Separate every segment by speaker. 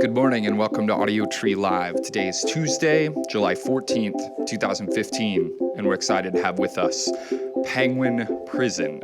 Speaker 1: Good morning and welcome to Audio Tree Live. Today is Tuesday, July 14th, 2015, and we're excited to have with us Penguin Prison.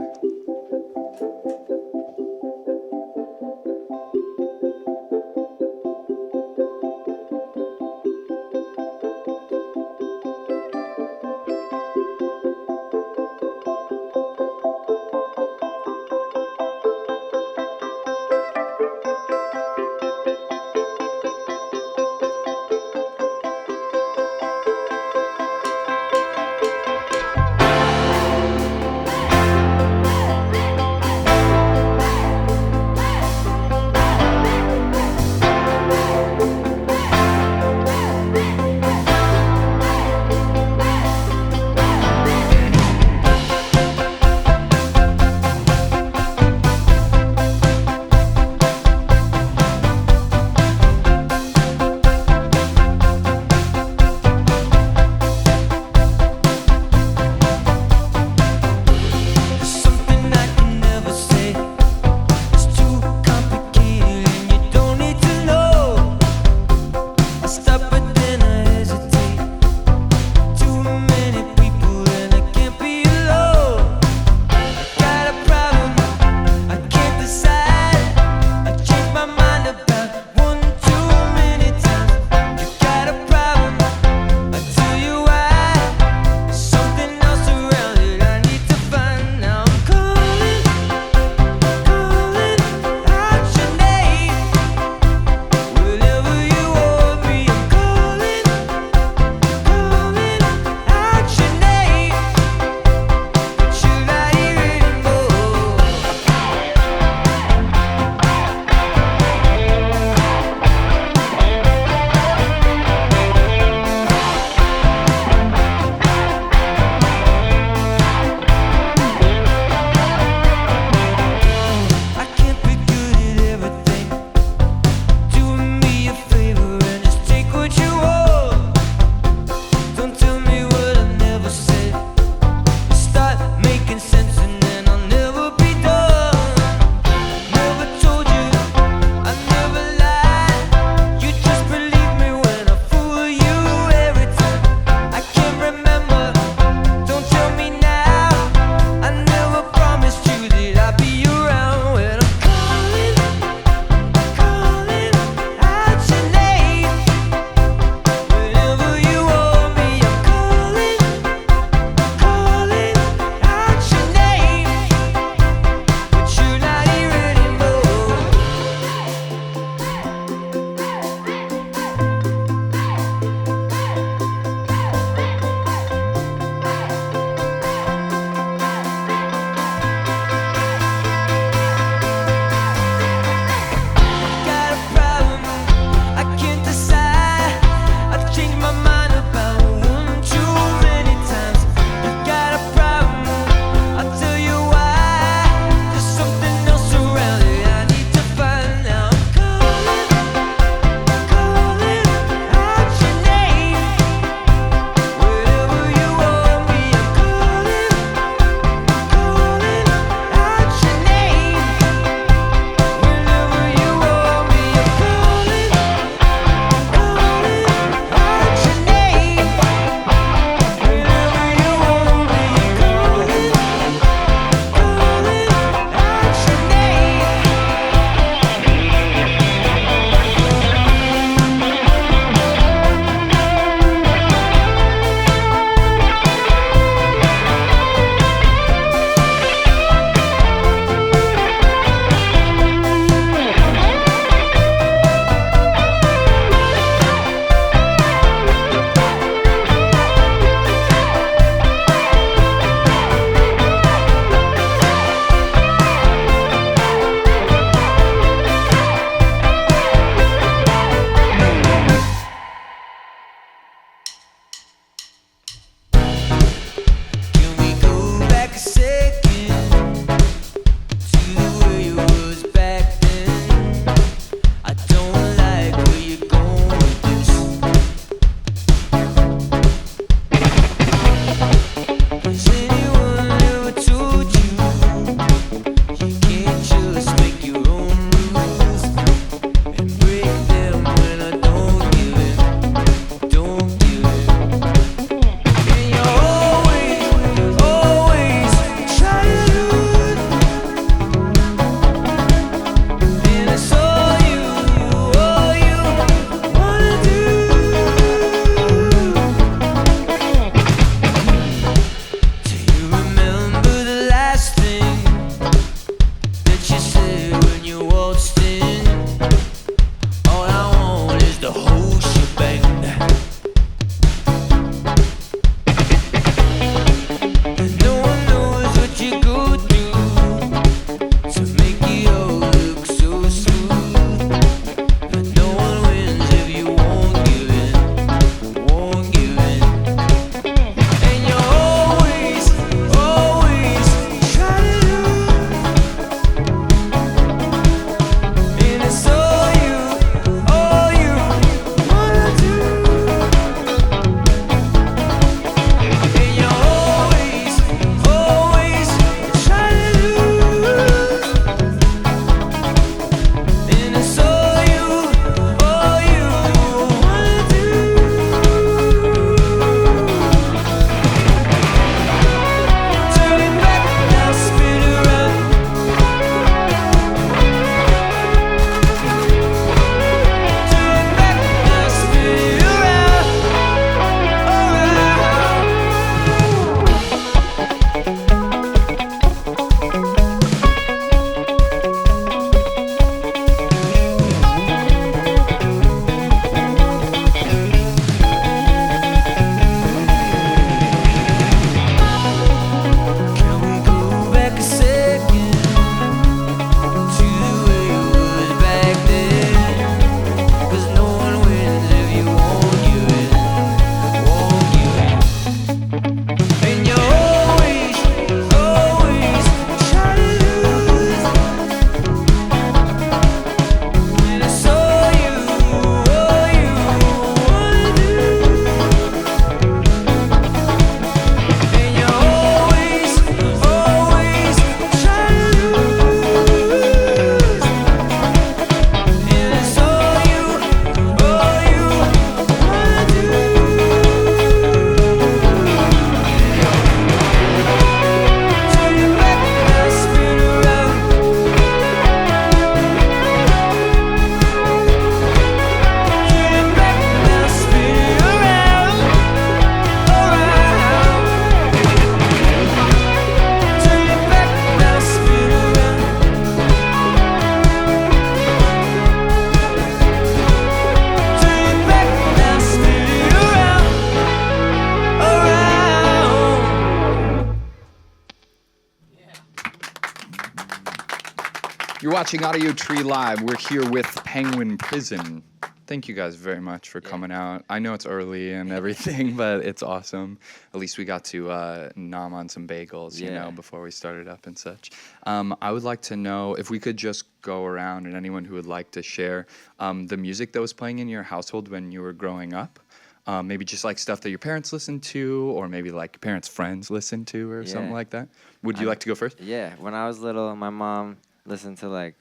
Speaker 1: You're watching Audio Tree Live. We're here with Penguin Prison. Thank you guys very much for coming out. I know it's early and everything, but it's awesome. At least we got to nom on some bagels, you know, before we started up and such. I would like to know if we could just go around and anyone who would like to share the music that was playing in your household when you were growing up. Maybe just like stuff that your parents listened to, or maybe like your parents' friends listened to, or something like that. Would you like to go first?
Speaker 2: Yeah, when I was little, my mom listened to like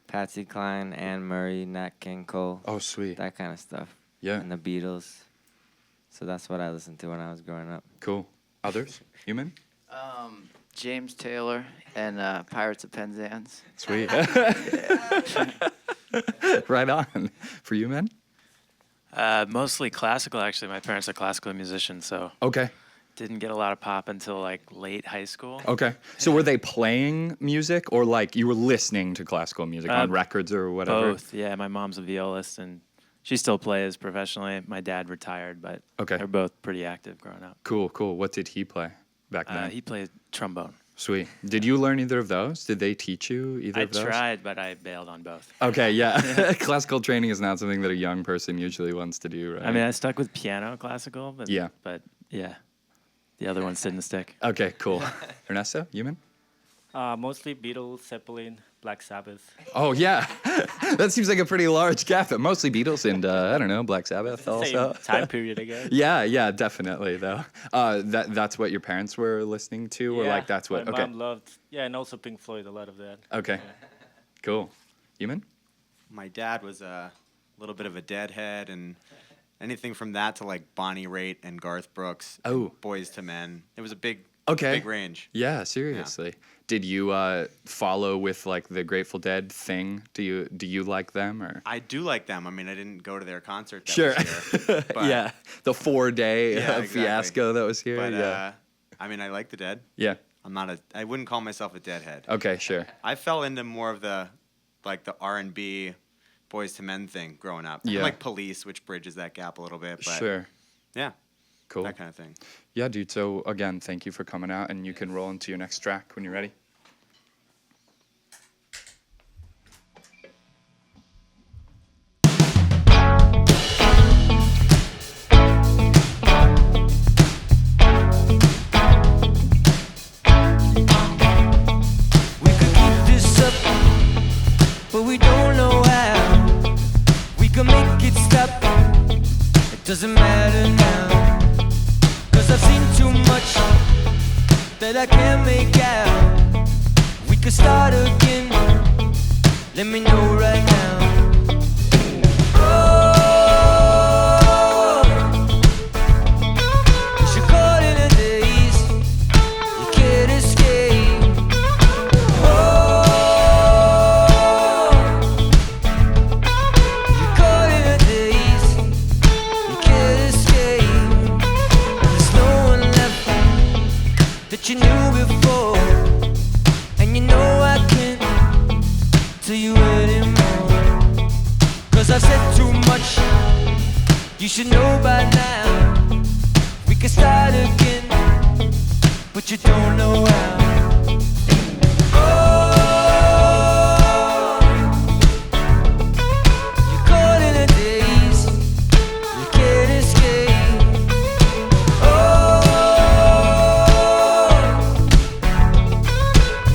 Speaker 2: Patsy Cline, Anne Murray, Nat King Cole.
Speaker 1: Oh, sweet.
Speaker 2: That kind of stuff.
Speaker 1: Yeah.
Speaker 2: And the Beatles. So that's what I listened to when I was growing up.
Speaker 1: Cool. Others? Human?
Speaker 3: James Taylor and Pirates of Penzance.
Speaker 1: Sweet. Right on. For you, man?
Speaker 4: Mostly classical, actually. My parents are classical musicians, so
Speaker 1: Okay.
Speaker 4: didn't get a lot of pop until like late high school.
Speaker 1: Okay. So were they playing music, or like you were listening to classical music on records or whatever?
Speaker 4: Both, yeah. My mom's a violist, and she still plays professionally. My dad retired, but they're both pretty active growing up.
Speaker 1: Cool, cool. What did he play back then?
Speaker 4: He played trombone.
Speaker 1: Sweet. Did you learn either of those? Did they teach you either
Speaker 4: I
Speaker 1: of those?
Speaker 4: tried, but I bailed on both.
Speaker 1: Okay, yeah. Classical training is not something that a young person usually wants to do, right?
Speaker 4: I mean, I stuck with piano classical, but
Speaker 1: Yeah.
Speaker 4: The other ones didn't stick.
Speaker 1: Okay, cool. Ernesto, Human?
Speaker 5: Mostly Beatles, Zeppelin, Black Sabbath.
Speaker 1: Oh, yeah. That seems like a pretty large gap. Mostly Beatles and, I don't know, Black Sabbath also.
Speaker 5: Same time period, I guess.
Speaker 1: Yeah, definitely, though. That's what your parents were listening to? Or like that's what,
Speaker 5: my
Speaker 1: okay.
Speaker 5: mom loved, and also Pink Floyd, a lot of that.
Speaker 1: Okay, cool. Human?
Speaker 6: My dad was a little bit of a deadhead, and anything from that to like Bonnie Raitt and Garth Brooks, and Boys to Men. It was a big range.
Speaker 1: Yeah, seriously. Yeah. Did you follow with like the Grateful Dead thing? Do you like them or?
Speaker 6: I do like them. I mean, I didn't go to their concert.
Speaker 1: Sure.
Speaker 6: Was here, but
Speaker 1: yeah, the 4-day fiasco that was here.
Speaker 6: But, I mean, I like the Dead.
Speaker 1: Yeah.
Speaker 6: I wouldn't call myself a Deadhead.
Speaker 1: Okay, sure.
Speaker 6: I fell into more of the R&B Boys to Men thing growing up.
Speaker 1: Yeah.
Speaker 6: Like Police, which bridges that gap a little bit. But
Speaker 1: sure.
Speaker 6: Yeah.
Speaker 1: Cool.
Speaker 6: That kind of thing.
Speaker 1: Yeah, dude. So again, thank you for coming out, and you can roll into your next track when you're ready.
Speaker 7: We could keep this up, but we don't know how. We can make it stop. It doesn't matter now. 'Cause I've seen too much that I can't make out. We could start again. Let me know right now. Oh, you're caught in a daze. You can't escape. Oh, you're caught in a daze. You can't escape. There's no one left that you knew before, and you know I can't tell you anymore. 'Cause I've said too much. You should know by now. We can start again, but you don't know how. Oh, you're caught in a daze. You can't escape. Oh,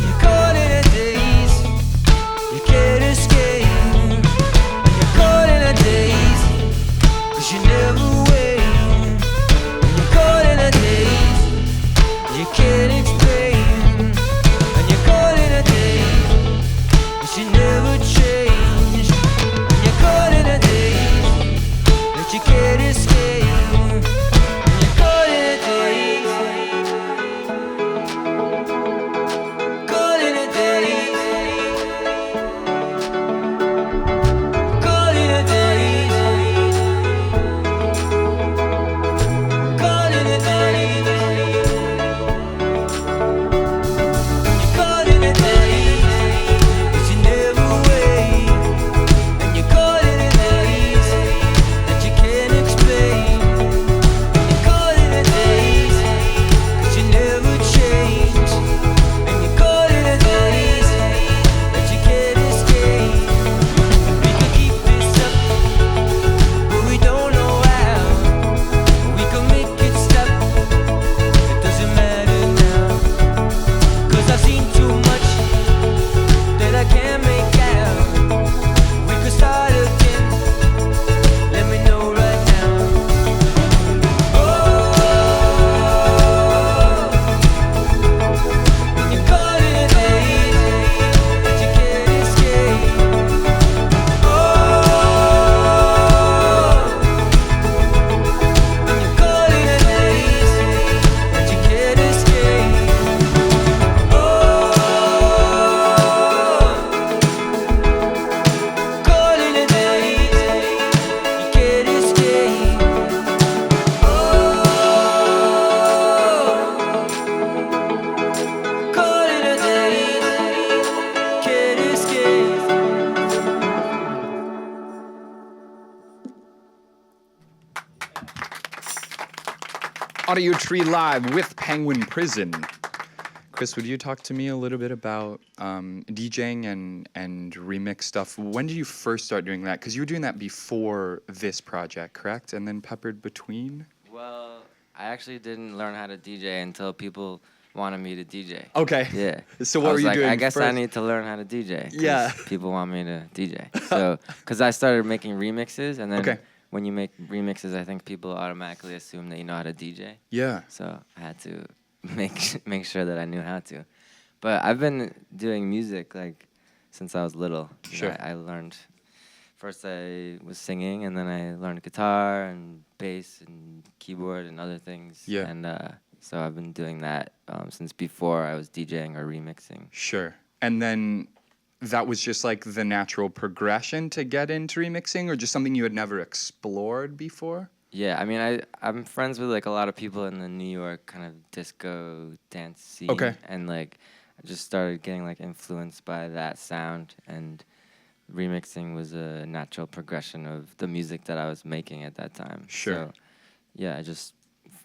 Speaker 7: you're caught in a daze. You can't escape. You're caught in a daze, 'cause you never wait. You're caught in a daze. You can't explain.
Speaker 1: Audio Tree Live with Penguin Prison. Chris, would you talk to me a little bit about DJing and remix stuff? When did you first start doing that? Because you were doing that before this project, correct? And then peppered between?
Speaker 2: Well, I actually didn't learn how to DJ until people wanted me to DJ.
Speaker 1: Okay.
Speaker 2: Yeah.
Speaker 1: So what
Speaker 2: I
Speaker 1: were
Speaker 2: was
Speaker 1: you
Speaker 2: like,
Speaker 1: doing
Speaker 2: I guess I
Speaker 1: first?
Speaker 2: need to learn how to DJ. 'Cause
Speaker 1: Yeah.
Speaker 2: People want me to DJ. So, because I started making remixes, and then
Speaker 1: Okay.
Speaker 2: when you make remixes, I think people automatically assume that you know how to DJ.
Speaker 1: Yeah.
Speaker 2: So I had to make sure that I knew how to. But I've been doing music like since I was little.
Speaker 1: Sure.
Speaker 2: I learned. First, I was singing, and then I learned guitar and bass and keyboard and other things.
Speaker 1: Yeah.
Speaker 2: And so I've been doing that since before I was DJing or remixing.
Speaker 1: Sure. And then that was just like the natural progression to get into remixing, or just something you had never explored before?
Speaker 2: Yeah, I mean, I'm friends with like a lot of people in the New York kind of disco dance scene.
Speaker 1: Okay.
Speaker 2: And like, I just started getting like influenced by that sound, and remixing was a natural progression of the music that I was making at that time.
Speaker 1: Sure.
Speaker 2: So, yeah, I just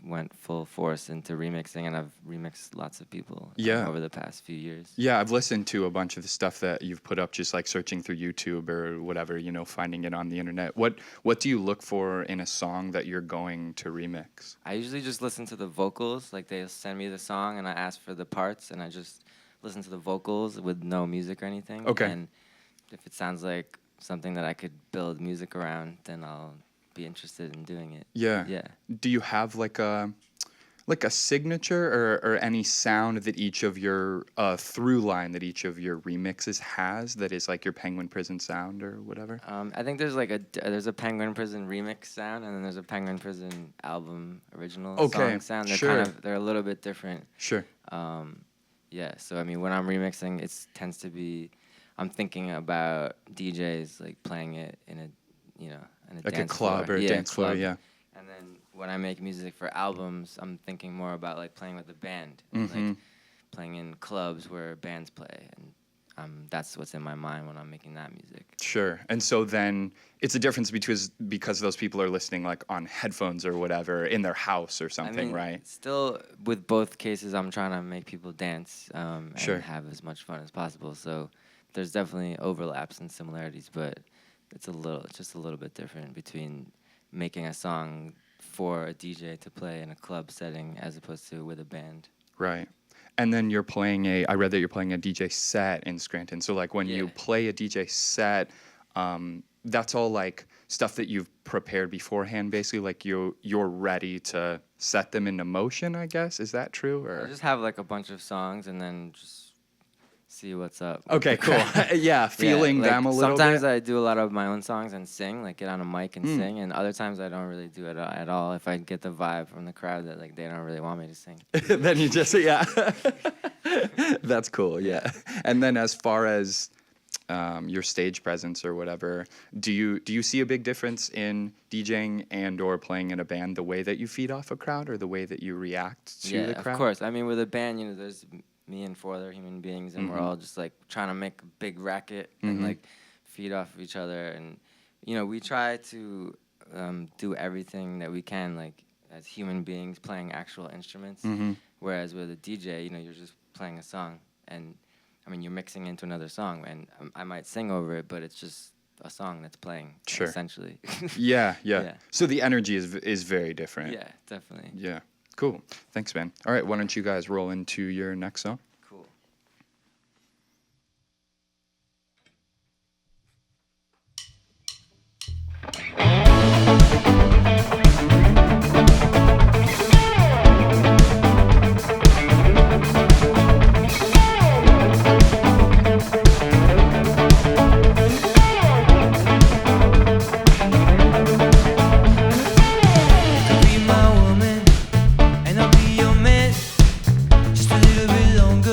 Speaker 2: went full force into remixing, and I've remixed lots of people over the past few years.
Speaker 1: Yeah, I've listened to a bunch of the stuff that you've put up, just like searching through YouTube or whatever, you know, finding it on the internet. What do you look for in a song that you're going to remix?
Speaker 2: I usually just listen to the vocals. Like, they'll send me the song, and I ask for the parts, and I just listen to the vocals with no music or anything.
Speaker 1: Okay.
Speaker 2: And if it sounds like something that I could build music around, then I'll be interested in doing it.
Speaker 1: Yeah.
Speaker 2: Yeah.
Speaker 1: Do you have like a signature or any sound that each of your through line that each of your remixes has that is like your Penguin Prison sound or whatever?
Speaker 2: I think there's like there's a Penguin Prison remix sound, and then there's a Penguin Prison album original song sound. They're they're a little bit different.
Speaker 1: Sure.
Speaker 2: Yeah. So I mean, when I'm remixing, it tends to be I'm thinking about DJs like playing it in a in a
Speaker 1: Like
Speaker 2: dance
Speaker 1: a club
Speaker 2: floor.
Speaker 1: or a dance floor,
Speaker 2: club.
Speaker 1: yeah.
Speaker 2: And then when I make music for albums, I'm thinking more about like playing with a band, and like playing in clubs where bands play, and that's what's in my mind when I'm making that music.
Speaker 1: Sure. And so then it's a difference because those people are listening like on headphones or whatever in their house or something,
Speaker 2: I mean,
Speaker 1: right?
Speaker 2: Still, with both cases, I'm trying to make people dance and
Speaker 1: Sure.
Speaker 2: have as much fun as possible. So there's definitely overlaps and similarities, but it's just a little bit different between making a song for a DJ to play in a club setting as opposed to with a band.
Speaker 1: Right. And then I read that you're playing a DJ set in Scranton. So like when you play a DJ set, that's all like stuff that you've prepared beforehand, basically, like you're ready to set them into motion, I guess. Is that true? Or
Speaker 2: I just have like a bunch of songs and then just see what's up.
Speaker 1: Okay, cool. Yeah, feeling
Speaker 2: like
Speaker 1: them a little
Speaker 2: sometimes
Speaker 1: bit.
Speaker 2: I do a lot of my own songs and sing, like get on a mic and sing, and other times I don't really do it at all. If I get the vibe from the crowd that like they don't really want me to sing.
Speaker 1: Then you just, That's cool, yeah. And then as far as your stage presence or whatever, do you see a big difference in DJing and or playing in a band, the way that you feed off a crowd or the way that you react to the crowd?
Speaker 2: Of course. I mean, with a band, there's me and 4 other human beings, and we're all just like trying to make a big racket and like feed off of each other, and we try to do everything that we can, like as human beings playing actual instruments. Whereas with a DJ, you're just playing a song, and I mean you're mixing into another song, and I might sing over it, but it's just a song that's playing.
Speaker 1: Sure.
Speaker 2: Essentially.
Speaker 1: Yeah.
Speaker 2: Yeah.
Speaker 1: So the energy is very different.
Speaker 2: Yeah, definitely.
Speaker 1: Yeah. Cool. Thanks, man. All right, why don't you guys roll into your next song?
Speaker 2: Cool.
Speaker 7: Be my woman, and I'll be your man, just a little bit longer.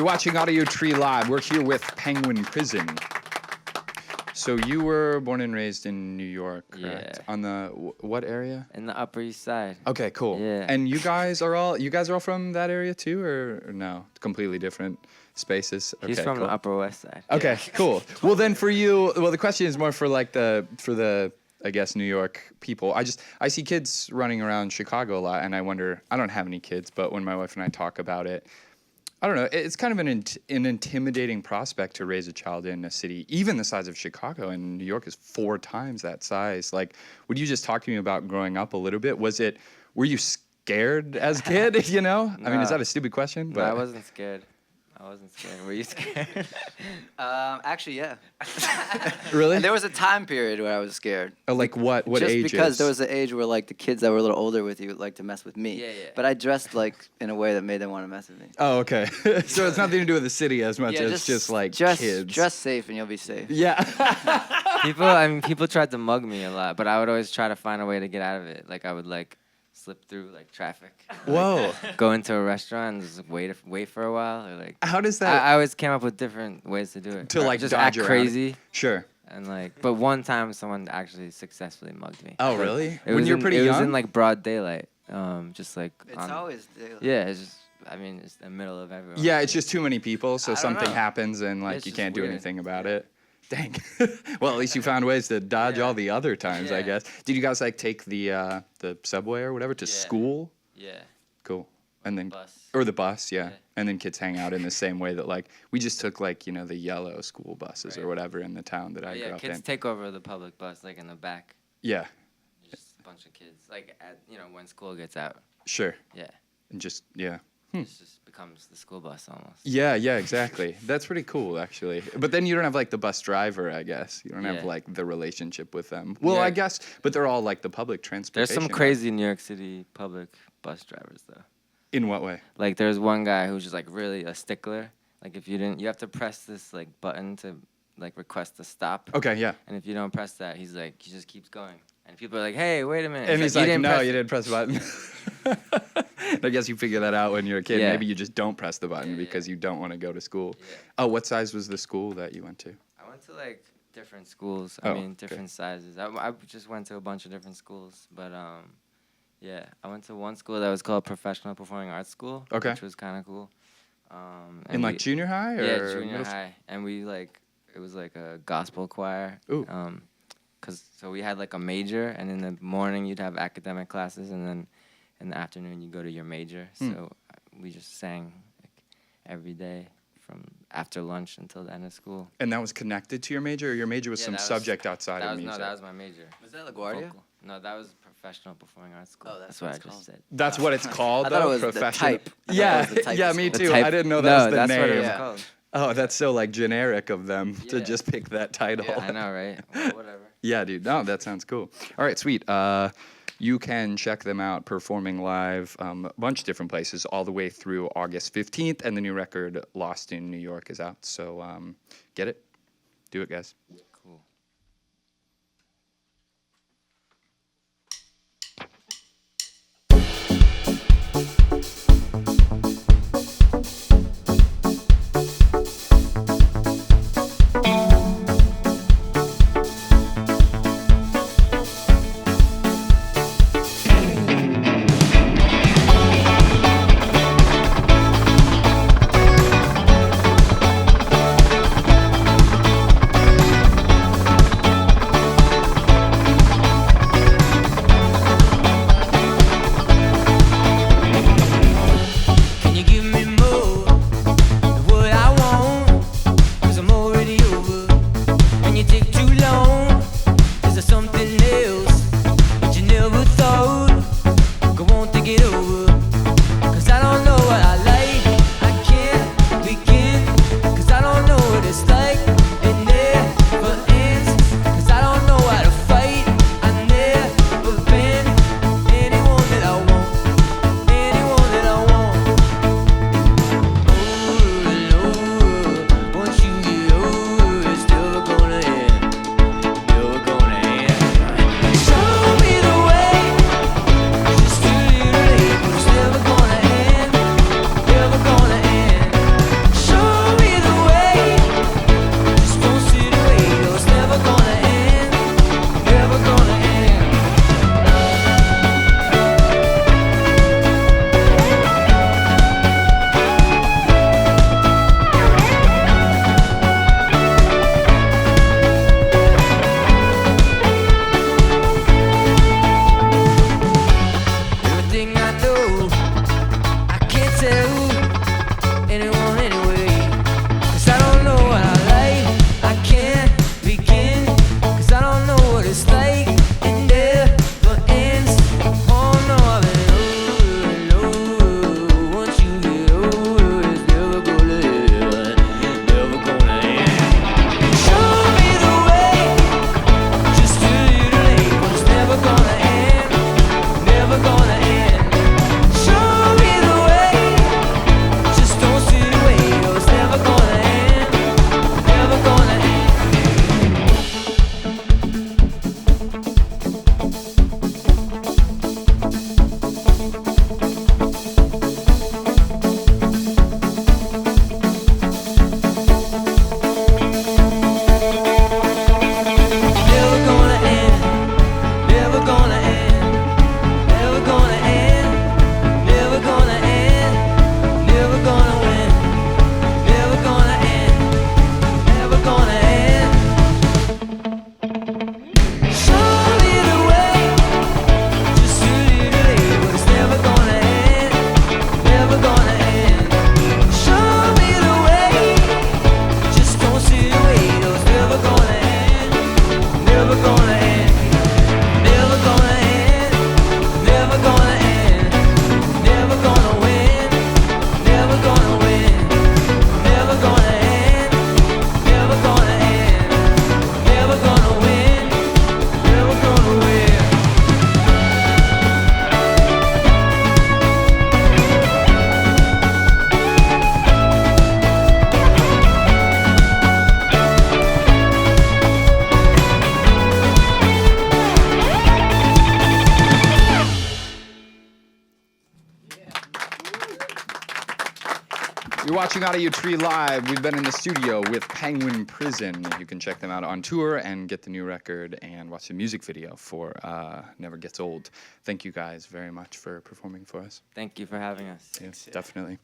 Speaker 1: You're watching Audio Tree Live. We're here with Penguin Prison. So you were born and raised in New York, correct?
Speaker 2: Yeah.
Speaker 1: On the what area?
Speaker 2: In the Upper East Side.
Speaker 1: Okay, cool.
Speaker 2: Yeah.
Speaker 1: And you guys are all from that area too, or no? Completely different spaces.
Speaker 2: He's
Speaker 1: Okay,
Speaker 2: from
Speaker 1: cool.
Speaker 2: the Upper West Side.
Speaker 1: Okay, cool. Well, then for you, the question is more for like the I guess New York people. I see kids running around Chicago a lot, and I wonder. I don't have any kids, but when my wife and I talk about it, I don't know. It's kind of an intimidating prospect to raise a child in a city, even the size of Chicago, and New York is 4 times that size. Like, would you just talk to me about growing up a little bit? Were you scared as a kid? You know, I mean, is
Speaker 2: No.
Speaker 1: that a stupid question?
Speaker 2: No, I wasn't scared. Were you scared?
Speaker 3: Actually, yeah.
Speaker 1: Really?
Speaker 3: And there was a time period where I was scared.
Speaker 1: Oh, like what? What
Speaker 3: Just
Speaker 1: ages?
Speaker 3: because there was an age where like the kids that were a little older with you like to mess with me.
Speaker 2: Yeah, yeah.
Speaker 3: But I dressed like in a way that made them want to mess with me.
Speaker 1: Oh, okay. So it's nothing to do with the city as much as just like kids.
Speaker 3: Dress safe and you'll be safe.
Speaker 1: Yeah.
Speaker 2: People tried to mug me a lot, but I would always try to find a way to get out of it. Like I would like slip through like traffic.
Speaker 1: Whoa.
Speaker 2: Go into a restaurant and just wait for a while, or like.
Speaker 1: How does that?
Speaker 2: I always came up with different ways to do it.
Speaker 1: To, like,
Speaker 2: just
Speaker 1: dodge
Speaker 2: act
Speaker 1: around it.
Speaker 2: crazy.
Speaker 1: Sure.
Speaker 2: And like, but one time someone actually successfully mugged me.
Speaker 1: Oh,
Speaker 2: Like,
Speaker 1: really?
Speaker 2: It
Speaker 1: When
Speaker 2: was
Speaker 1: you're
Speaker 2: in,
Speaker 1: pretty
Speaker 2: It was
Speaker 1: young?
Speaker 2: in like broad daylight. Just like.
Speaker 3: It's
Speaker 2: on-
Speaker 3: always daylight.
Speaker 2: Yeah, it's just. I mean, it's the middle of everyone.
Speaker 1: Yeah, it's just too many people, so
Speaker 2: I don't
Speaker 1: something
Speaker 2: know.
Speaker 1: happens and like
Speaker 2: It's
Speaker 1: you
Speaker 2: just
Speaker 1: can't do
Speaker 2: weird.
Speaker 1: anything about it. Dang. Well, at least you found ways to dodge
Speaker 2: Yeah.
Speaker 1: all the other times, I
Speaker 2: Yeah.
Speaker 1: guess. Did you guys like take the subway or whatever to
Speaker 2: Yeah.
Speaker 1: school?
Speaker 2: Yeah.
Speaker 1: Cool. And then
Speaker 2: Bus.
Speaker 1: or the bus, yeah.
Speaker 2: Yeah.
Speaker 1: And then kids hang out in the same way that like we just took like, you know, the yellow school buses or
Speaker 2: Right.
Speaker 1: whatever in the town that I grew
Speaker 2: Yeah,
Speaker 1: up
Speaker 2: kids
Speaker 1: in.
Speaker 2: take over the public bus like in the back.
Speaker 1: Yeah,
Speaker 2: Just a bunch of kids. Like at when school gets out.
Speaker 1: sure.
Speaker 2: Yeah.
Speaker 1: And just yeah.
Speaker 2: It just becomes the school bus almost.
Speaker 1: Yeah, yeah, exactly. That's pretty cool, actually. But then you don't have like the bus driver, I guess. You don't have
Speaker 2: Yeah.
Speaker 1: like the relationship with them. Well,
Speaker 2: Yeah.
Speaker 1: I guess, but they're all like the public transportation.
Speaker 2: There's some crazy New York City public bus drivers though.
Speaker 1: In what way?
Speaker 2: Like there's one guy who's just like really a stickler. Like if you have to press this like button to like request a stop.
Speaker 1: Okay, yeah.
Speaker 2: And if you don't press that, he just keeps going. And people are like, "Hey, wait a minute."
Speaker 1: And he's like,
Speaker 2: "You didn't
Speaker 1: no,
Speaker 2: press
Speaker 1: you
Speaker 2: it."
Speaker 1: didn't press the button. I guess you figure that out when you're a kid.
Speaker 2: Yeah.
Speaker 1: Maybe you just don't press the button
Speaker 2: Yeah,
Speaker 1: because
Speaker 2: yeah.
Speaker 1: you don't want to go to school.
Speaker 2: Yeah.
Speaker 1: Oh, what size was the school that you went to?
Speaker 2: I went to like different schools.
Speaker 1: Oh,
Speaker 2: I mean,
Speaker 1: okay.
Speaker 2: different sizes. I just went to a bunch of different schools, but yeah, I went to one school that was called Professional Performing Arts School,
Speaker 1: Okay.
Speaker 2: which was kind of cool.
Speaker 1: In
Speaker 2: and
Speaker 1: like
Speaker 2: we-
Speaker 1: junior high or
Speaker 2: yeah, junior
Speaker 1: middle school?
Speaker 2: high, and we like it was like a gospel choir.
Speaker 1: Ooh.
Speaker 2: So we had like a major, and in the morning you'd have academic classes, and then in the afternoon you go to your major. So we just sang like every day from after lunch until the end of school.
Speaker 1: And that was connected to your major, or your major was
Speaker 2: Yeah,
Speaker 1: some
Speaker 2: that was-
Speaker 1: subject outside
Speaker 2: That
Speaker 1: of
Speaker 2: was
Speaker 1: music?
Speaker 2: that was my major.
Speaker 3: Was that LaGuardia?
Speaker 2: Vocal. No, that was Professional Performing Arts School.
Speaker 3: Oh, that's
Speaker 2: what
Speaker 3: what
Speaker 2: I
Speaker 3: it's
Speaker 2: just
Speaker 3: called.
Speaker 2: said.
Speaker 1: That's what it's called,
Speaker 3: I thought it
Speaker 1: though?
Speaker 3: was the
Speaker 1: Professional.
Speaker 3: type. I thought it
Speaker 1: Yeah,
Speaker 3: was the type
Speaker 1: yeah,
Speaker 3: of
Speaker 1: me
Speaker 3: school.
Speaker 1: too.
Speaker 2: The type-
Speaker 1: I didn't know that
Speaker 2: no,
Speaker 1: was the
Speaker 2: that's
Speaker 1: name.
Speaker 2: what it was
Speaker 3: Yeah.
Speaker 2: called.
Speaker 1: Oh, that's so like generic of them to
Speaker 2: Yeah.
Speaker 1: just pick that title.
Speaker 2: I know, right? Well, whatever.
Speaker 1: Yeah, dude. No, that sounds cool. All right, sweet. You can check them out performing live a bunch of different places all the way through August 15th, and the new record Lost in New York is out. So get it. Do it, guys.
Speaker 2: Cool.
Speaker 7: Thank
Speaker 1: You're watching Audio Tree Live. We've been in the studio with Penguin Prison. You can check them out on tour and get the new record and watch the music video for Never Gets Old. Thank you guys very much for performing for us.
Speaker 2: Thank you for having us.
Speaker 1: Yes, definitely.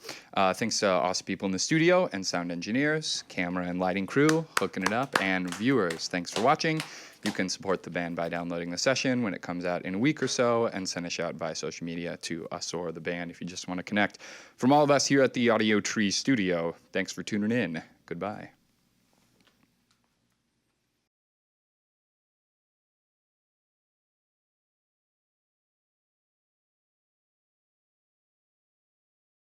Speaker 1: Thanks to awesome people in the studio and sound engineers, camera and lighting crew, hooking it up, and viewers. Thanks for watching. You can support the band by downloading the session when it comes out in a week or so and send a shout via social media to us or the band if you just want to connect. From all of us here at the Audio Tree Studio, thanks for tuning in. Goodbye.